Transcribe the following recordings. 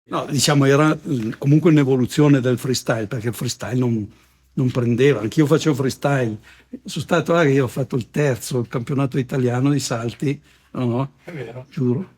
No, diciamo era comunque un'evoluzione del freestyle, perché il freestyle non prendeva. Anch'io facevo freestyle. Sono stato là che io ho fatto il terzo il campionato italiano di salti, no? È vero.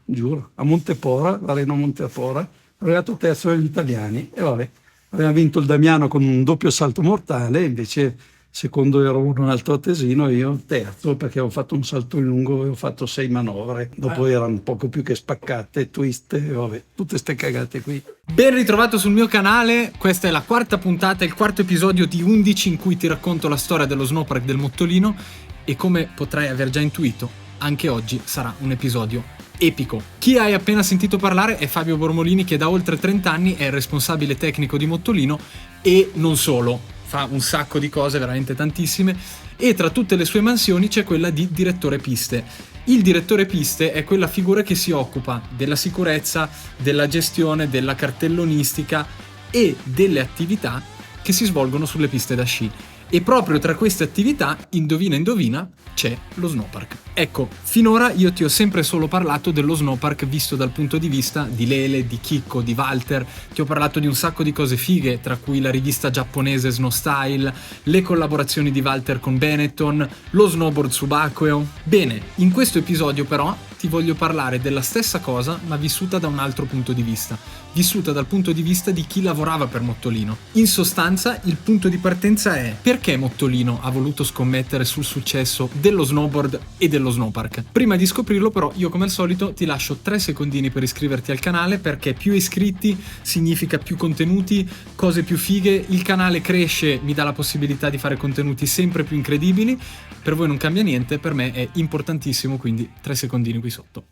Giuro, a Montepora, l'Arena Montepora, ho arrivato terzo degli italiani e vabbè, aveva vinto il Damiano con un doppio salto mortale, invece secondo ero un altro attesino, io terzo perché ho fatto un salto in lungo e ho fatto 6 manovre, dopo erano poco più che spaccate, twist, e vabbè, tutte ste cagate qui. Ben ritrovato sul mio canale, questa è la quarta puntata, il quarto episodio di 11 in cui ti racconto la storia dello snowpark del Mottolino e come potrai aver già intuito, anche oggi sarà un episodio epico. Chi hai appena sentito parlare è Fabio Bormolini, che da oltre 30 anni è il responsabile tecnico di Mottolino e non solo. Fa un sacco di cose, veramente tantissime, e tra tutte le sue mansioni c'è quella di direttore piste. Il direttore piste è quella figura che si occupa della sicurezza, della gestione, della cartellonistica e delle attività che si svolgono sulle piste da sci. E proprio tra queste attività, indovina, c'è lo snowpark. Ecco, finora io ti ho sempre solo parlato dello snowpark visto dal punto di vista di Lele, di Chicco, di Walter. Ti ho parlato di un sacco di cose fighe, tra cui la rivista giapponese Snow Style, le collaborazioni di Walter con Benetton, lo snowboard subacqueo. Bene, in questo episodio però ti voglio parlare della stessa cosa, ma vissuta da un altro punto di vista. Vissuta dal punto di vista di chi lavorava per Mottolino. In sostanza, il punto di partenza è: perché Mottolino ha voluto scommettere sul successo dello snowboard e dello snowpark? Prima di scoprirlo però, io come al solito ti lascio 3 secondini per iscriverti al canale, perché più iscritti significa più contenuti, cose più fighe, il canale cresce, mi dà la possibilità di fare contenuti sempre più incredibili. Per voi non cambia niente, per me è importantissimo, quindi 3 secondini qui sotto.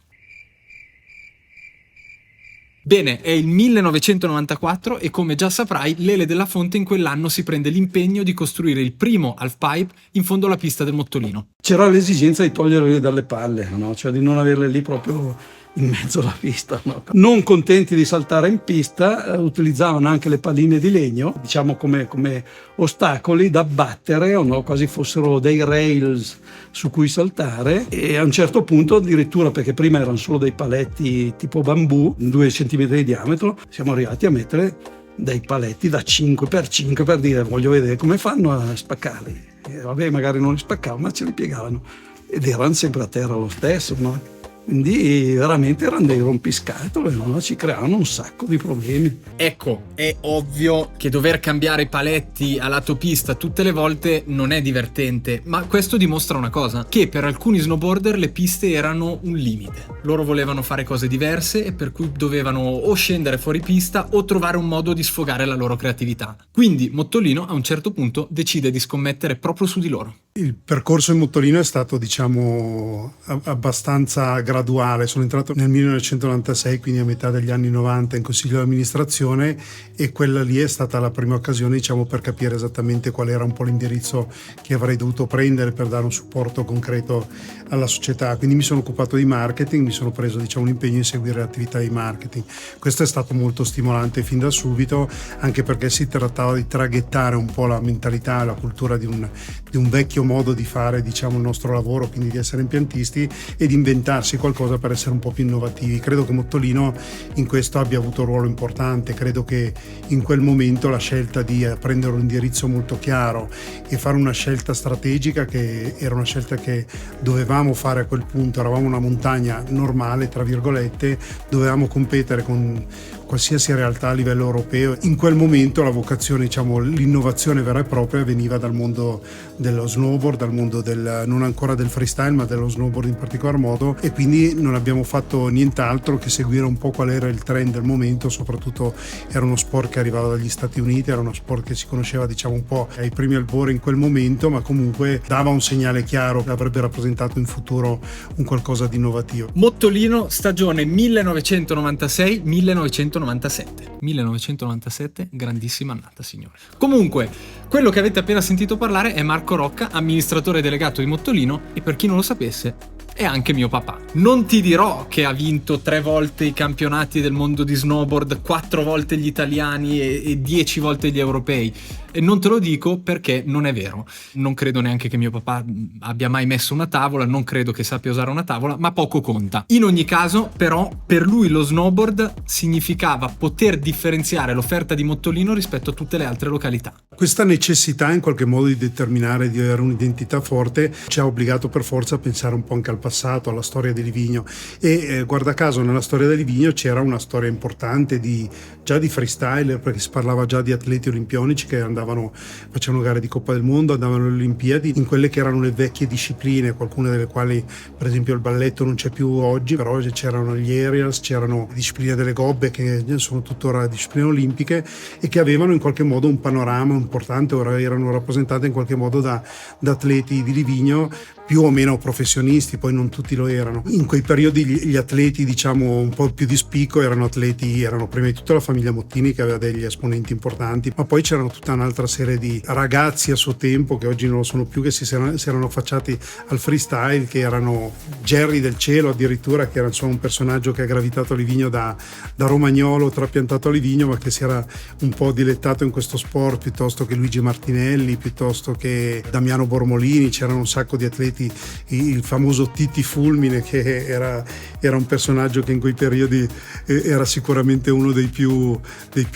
Bene, è il 1994 e come già saprai, Lele della Fonte in quell'anno si prende l'impegno di costruire il primo halfpipe in fondo alla pista del Mottolino. C'era l'esigenza di toglierle dalle palle, no? Cioè di non averle lì proprio in mezzo alla pista, no? Non contenti di saltare in pista, utilizzavano anche le palline di legno, diciamo come ostacoli da battere, o no? Quasi fossero dei rails su cui saltare, e a un certo punto addirittura, perché prima erano solo dei paletti tipo bambù, 2 centimetri di diametro, siamo arrivati a mettere dei paletti da 5x5 per dire voglio vedere come fanno a spaccarli. E vabbè, magari non li spaccavano, ma ce li piegavano ed erano sempre a terra lo stesso, no? Quindi veramente erano dei rompiscatole, no? Ci creavano un sacco di problemi. Ecco, è ovvio che dover cambiare i paletti a lato pista tutte le volte non è divertente, ma questo dimostra una cosa, che per alcuni snowboarder le piste erano un limite. Loro volevano fare cose diverse e per cui dovevano o scendere fuori pista o trovare un modo di sfogare la loro creatività. Quindi Mottolino a un certo punto decide di scommettere proprio su di loro. Il percorso in Mottolino è stato, diciamo, abbastanza graduale. Sono entrato nel 1996, quindi a metà degli anni 90, in consiglio di amministrazione, e quella lì è stata la prima occasione, diciamo, per capire esattamente qual era un po' l'indirizzo che avrei dovuto prendere per dare un supporto concreto alla società. Quindi mi sono occupato di marketing, mi sono preso, diciamo, un impegno in seguire l'attività di marketing. Questo è stato molto stimolante fin da subito, anche perché si trattava di traghettare un po' la mentalità e la cultura di un vecchio modo di fare, diciamo, il nostro lavoro, quindi di essere impiantisti, e di inventarsi qualcosa per essere un po' più innovativi. Credo che Mottolino in questo abbia avuto un ruolo importante. Credo che in quel momento la scelta di prendere un indirizzo molto chiaro e fare una scelta strategica, che era una scelta che dovevamo fare a quel punto, eravamo una montagna normale, tra virgolette, dovevamo competere con qualsiasi realtà a livello europeo. In quel momento la vocazione, diciamo, l'innovazione vera e propria veniva dal mondo dello snowboard, dal mondo non ancora del freestyle, ma dello snowboard in particolar modo, e quindi non abbiamo fatto nient'altro che seguire un po' qual era il trend del momento. Soprattutto era uno sport che arrivava dagli Stati Uniti, era uno sport che si conosceva, diciamo, un po' ai primi albori in quel momento, ma comunque dava un segnale chiaro che avrebbe rappresentato in futuro un qualcosa di innovativo. Mottolino, stagione 1997, grandissima annata, signore. Comunque, quello che avete appena sentito parlare è Marco Rocca, amministratore delegato di Mottolino, e per chi non lo sapesse e anche mio papà. Non ti dirò che ha vinto 3 volte i campionati del mondo di snowboard, 4 volte gli italiani e 10 volte gli europei. E non te lo dico perché non è vero. Non credo neanche che mio papà abbia mai messo una tavola, non credo che sappia usare una tavola, ma poco conta. In ogni caso, però, per lui lo snowboard significava poter differenziare l'offerta di Mottolino rispetto a tutte le altre località. Questa necessità in qualche modo di determinare, di avere un'identità forte, ci ha obbligato per forza a pensare un po' anche al passato, alla storia di Livigno. E guarda caso nella storia di Livigno c'era una storia importante già di freestyle, perché si parlava già di atleti olimpionici che facevano gare di Coppa del Mondo, andavano alle Olimpiadi in quelle che erano le vecchie discipline, qualcune delle quali per esempio il balletto non c'è più oggi, però c'erano gli aerials, c'erano discipline delle gobbe che sono tuttora discipline olimpiche e che avevano in qualche modo un panorama importante, ora erano rappresentate in qualche modo da atleti di Livigno più o meno professionisti, poi non tutti lo erano. In quei periodi gli atleti, diciamo, un po' più di spicco erano prima di tutto la famiglia Mottini, che aveva degli esponenti importanti, ma poi c'erano tutta un'altra serie di ragazzi a suo tempo, che oggi non lo sono più, che si erano affacciati al freestyle, che erano Jerry del Cielo addirittura, che era insomma un personaggio che ha gravitato a Livigno da romagnolo trapiantato a Livigno, ma che si era un po' dilettato in questo sport, piuttosto che Luigi Martinelli, piuttosto che Damiano Bormolini. C'erano un sacco di atleti, il famoso Titi Fulmine, che era un personaggio che in quei periodi era sicuramente uno dei più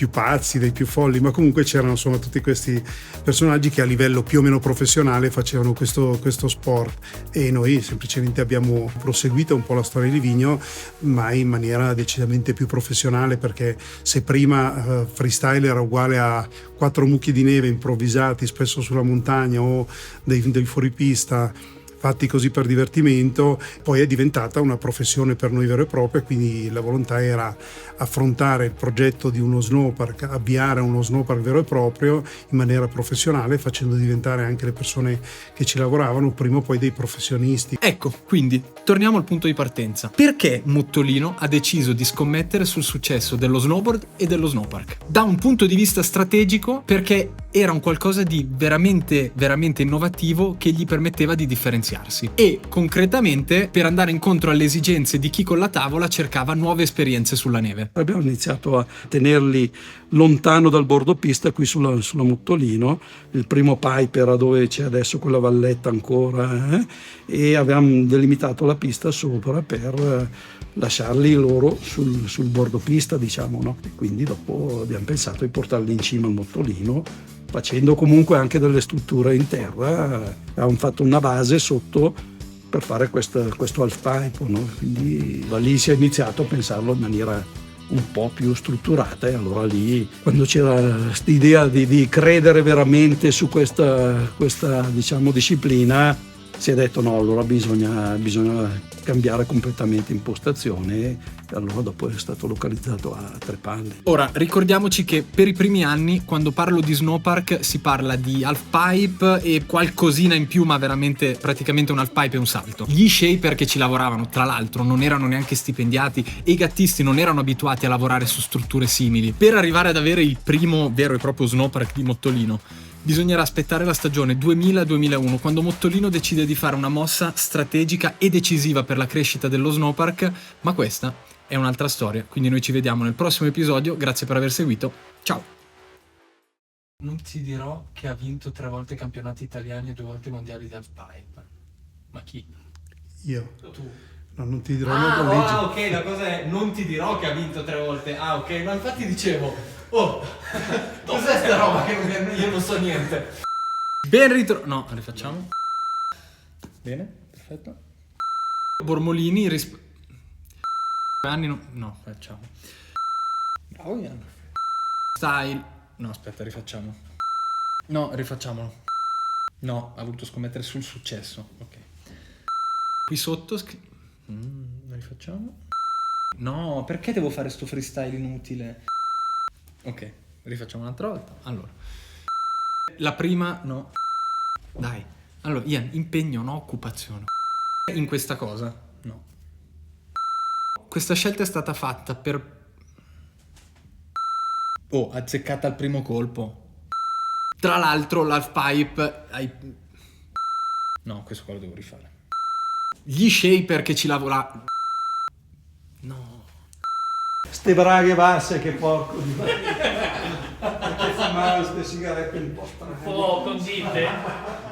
pazzi, dei più folli, ma comunque c'erano insomma tutti questi personaggi che a livello più o meno professionale facevano questo sport, e noi semplicemente abbiamo proseguito un po' la storia di Livigno, ma in maniera decisamente più professionale, perché se prima freestyle era uguale a 4 mucchi di neve improvvisati spesso sulla montagna o dei fuoripista fatti così per divertimento, poi è diventata una professione per noi vera e propria, quindi la volontà era affrontare il progetto di uno snowpark, avviare uno snowpark vero e proprio in maniera professionale, facendo diventare anche le persone che ci lavoravano prima o poi dei professionisti. Ecco, quindi torniamo al punto di partenza. Perché Mottolino ha deciso di scommettere sul successo dello snowboard e dello snowpark? Da un punto di vista strategico, perché era un qualcosa di veramente, veramente innovativo che gli permetteva di differenziarsi, e concretamente per andare incontro alle esigenze di chi con la tavola cercava nuove esperienze sulla neve. Abbiamo iniziato a tenerli lontano dal bordopista qui sulla Mottolino. Il primo pipe era dove c'è adesso quella valletta ancora, e avevamo delimitato la pista sopra per lasciarli loro sul bordopista, diciamo, no? E quindi dopo abbiamo pensato di portarli in cima al Mottolino, facendo comunque anche delle strutture in terra. Avevamo fatto una base sotto per fare questo halfpipe, no? Quindi da lì si è iniziato a pensarlo in maniera un po' più strutturata, e allora lì, quando c'era questa idea di credere veramente su questa diciamo disciplina, si è detto no, allora bisogna cambiare completamente impostazione, e allora dopo è stato localizzato a Trepalle. Ora, ricordiamoci che per i primi anni, quando parlo di snowpark, si parla di halfpipe e qualcosina in più, ma veramente praticamente un halfpipe e un salto. Gli shaper che ci lavoravano, tra l'altro, non erano neanche stipendiati, e i gattisti non erano abituati a lavorare su strutture simili. Per arrivare ad avere il primo vero e proprio snowpark di Mottolino, bisognerà aspettare la stagione 2000-2001, quando Mottolino decide di fare una mossa strategica e decisiva per la crescita dello snowpark, ma questa è un'altra storia, quindi noi ci vediamo nel prossimo episodio. Grazie per aver seguito, ciao! Non ti dirò che ha vinto 3 volte campionati italiani e 2 volte mondiali di halfpipe. Ma chi? Io? Tu? No, non ti dirò niente. Ok, la cosa è non ti dirò che ha vinto 3 volte. Ah, ok, ma infatti dicevo, oh, cos'è sta roba che io non so niente. Ben ritrovato. No, rifacciamo. Bene, perfetto. Bormolini anni no, facciamo. Bravo Ian. Style. No, aspetta, rifacciamo. No, rifacciamolo. No, ha voluto scommettere sul successo. Ok. Qui sotto rifacciamo. No, perché devo fare sto freestyle inutile? Ok, rifacciamo un'altra volta. Allora, la prima, no. Dai. Allora, Ian, impegno, no occupazione. In questa cosa, no. Questa scelta è stata fatta per... Oh, azzeccata al primo colpo. Tra l'altro, l'halfpipe... No, questo qua lo devo rifare. gli shaper che ci lavora. No. Ste braghe basse, che porco di perché fumare queste sigarette un po' strane. Un po' condite.